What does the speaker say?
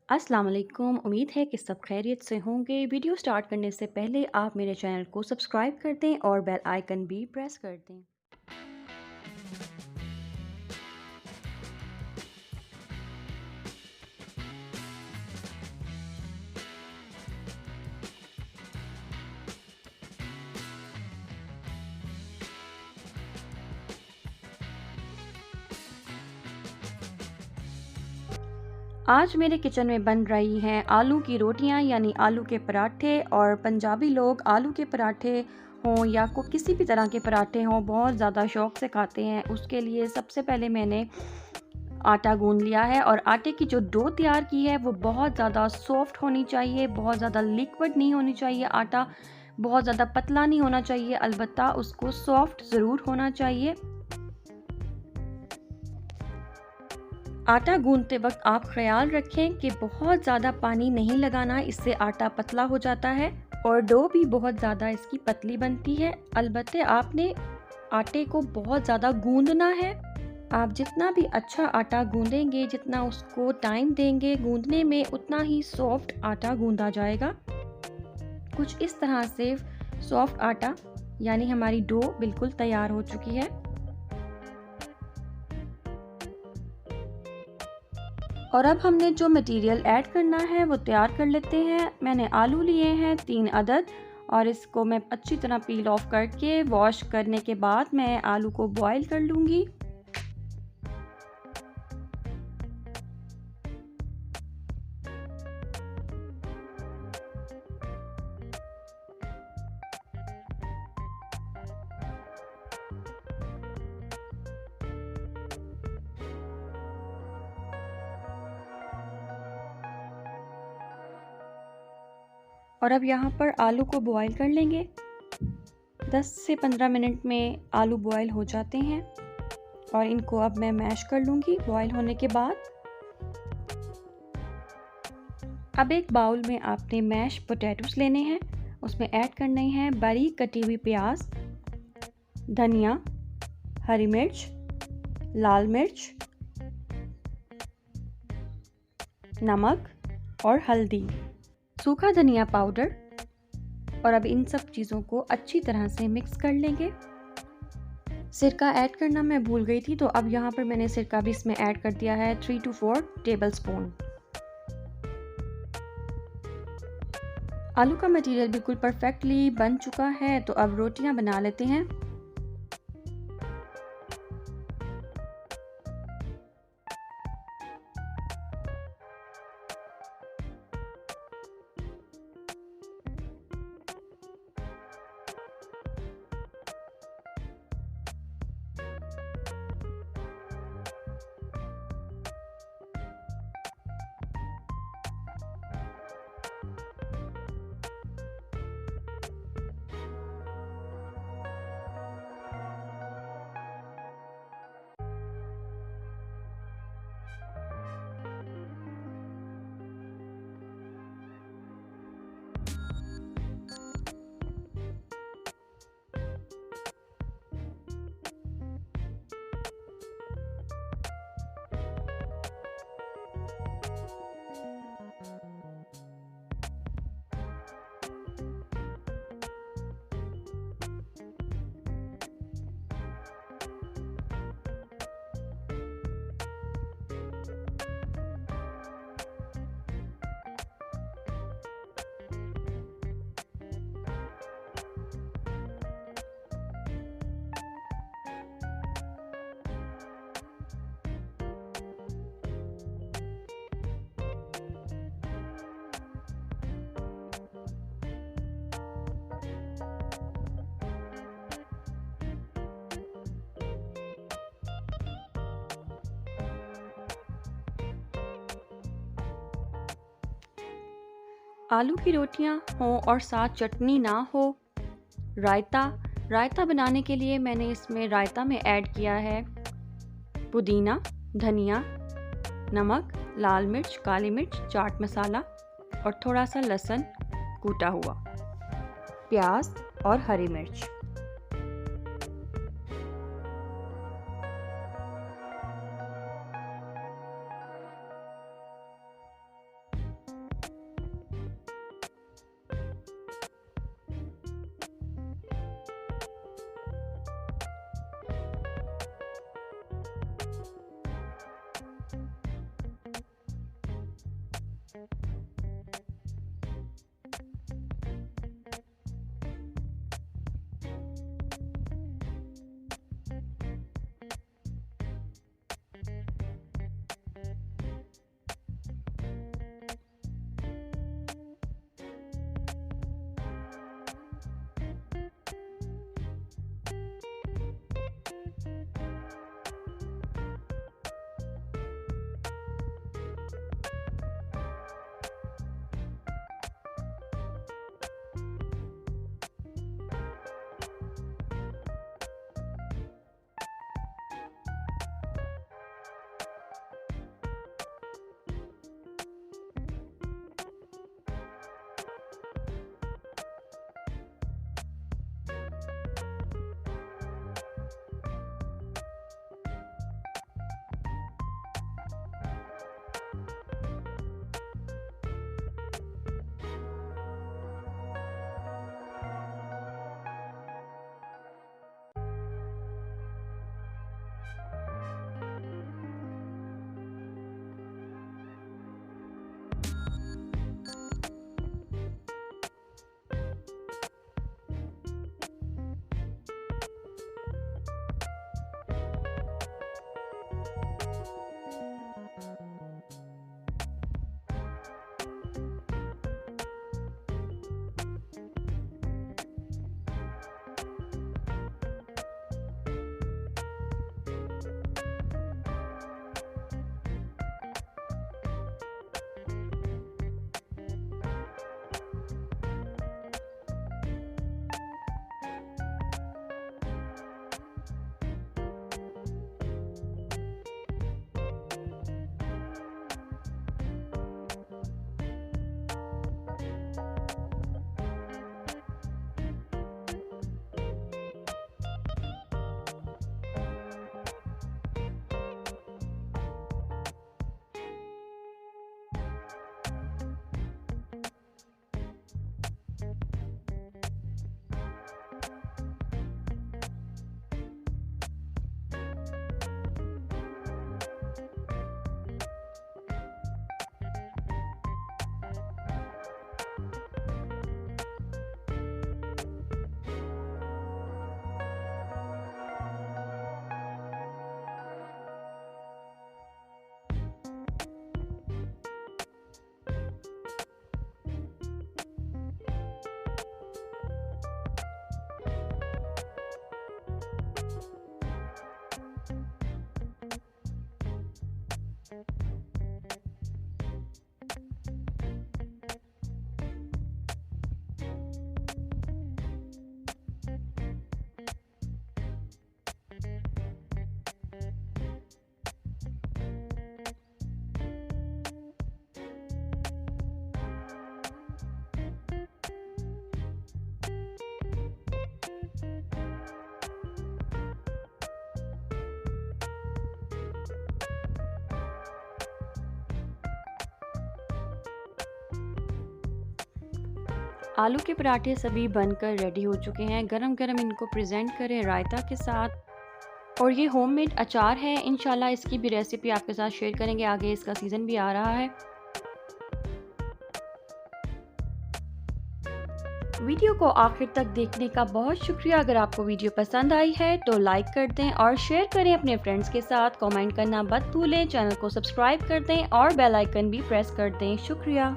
अस्सलाम वालेकुम। उम्मीद है कि सब खैरियत से होंगे। वीडियो स्टार्ट करने से पहले आप मेरे चैनल को सब्सक्राइब कर दें और बेल आइकन भी प्रेस कर दें। आज मेरे किचन में बन रही हैं आलू की रोटियां यानी आलू के पराठे। और पंजाबी लोग आलू के पराठे हों या किसी भी तरह के पराठे हों बहुत ज़्यादा शौक़ से खाते हैं। उसके लिए सबसे पहले मैंने आटा गूंद लिया है और आटे की जो डो तैयार की है वो बहुत ज़्यादा सॉफ्ट होनी चाहिए, बहुत ज़्यादा लिक्विड नहीं होनी चाहिए। आटा बहुत ज़्यादा पतला नहीं होना चाहिए, अलबत्ता उसको सॉफ्ट ज़रूर होना चाहिए। आटा गूंदते वक्त आप ख्याल रखें कि बहुत ज़्यादा पानी नहीं लगाना, इससे आटा पतला हो जाता है और डो भी बहुत ज़्यादा इसकी पतली बनती है। अलबत्ते आपने आटे को बहुत ज़्यादा गूंदना है। आप जितना भी अच्छा आटा गूंदेंगे, जितना उसको टाइम देंगे गूंदने में, उतना ही सॉफ्ट आटा गूंदा जाएगा। कुछ इस तरह से सॉफ्ट आटा यानी हमारी डो बिल्कुल तैयार हो चुकी है। और अब हमने जो मटेरियल ऐड करना है वो तैयार कर लेते हैं। मैंने आलू लिए हैं 3 अदद और इसको मैं अच्छी तरह पील ऑफ करके वॉश करने के बाद मैं आलू को बॉईल कर लूँगी। और अब यहाँ पर आलू को बॉईल कर लेंगे। 10 से 15 मिनट में आलू बॉईल हो जाते हैं और इनको अब मैं मैश कर लूँगी बॉईल होने के बाद। अब एक बाउल में आपने मैश पोटैटोस लेने हैं, उसमें ऐड करने हैं बारीक कटी हुई प्याज, धनिया, हरी मिर्च, लाल मिर्च, नमक और हल्दी, सूखा धनिया पाउडर। और अब इन सब चीज़ों को अच्छी तरह से मिक्स कर लेंगे। सिरका ऐड करना मैं भूल गई थी, तो अब यहाँ पर मैंने सिरका भी इसमें ऐड कर दिया है 3 to 4 टेबलस्पून। आलू का मटेरियल बिल्कुल परफेक्टली बन चुका है, तो अब रोटियां बना लेते हैं। आलू की रोटियां हों और साथ चटनी ना हो, रायता। रायता बनाने के लिए मैंने इसमें रायता में ऐड किया है पुदीना, धनिया, नमक, लाल मिर्च, काली मिर्च, चाट मसाला और थोड़ा सा लहसुन कूटा हुआ, प्याज और हरी मिर्च। आलू के पराठे सभी बनकर रेडी हो चुके हैं। गरम गरम इनको प्रेजेंट करें रायता के साथ। और ये होममेड अचार है, इंशाल्लाह इसकी भी रेसिपी आपके साथ शेयर करेंगे आगे, इसका सीज़न भी आ रहा है। वीडियो को आखिर तक देखने का बहुत शुक्रिया। अगर आपको वीडियो पसंद आई है तो लाइक कर दें और शेयर करें अपने फ्रेंड्स के साथ। कमेंट करना मत भूलें, चैनल को सब्सक्राइब कर दें और बेल आइकन भी प्रेस कर दें। शुक्रिया।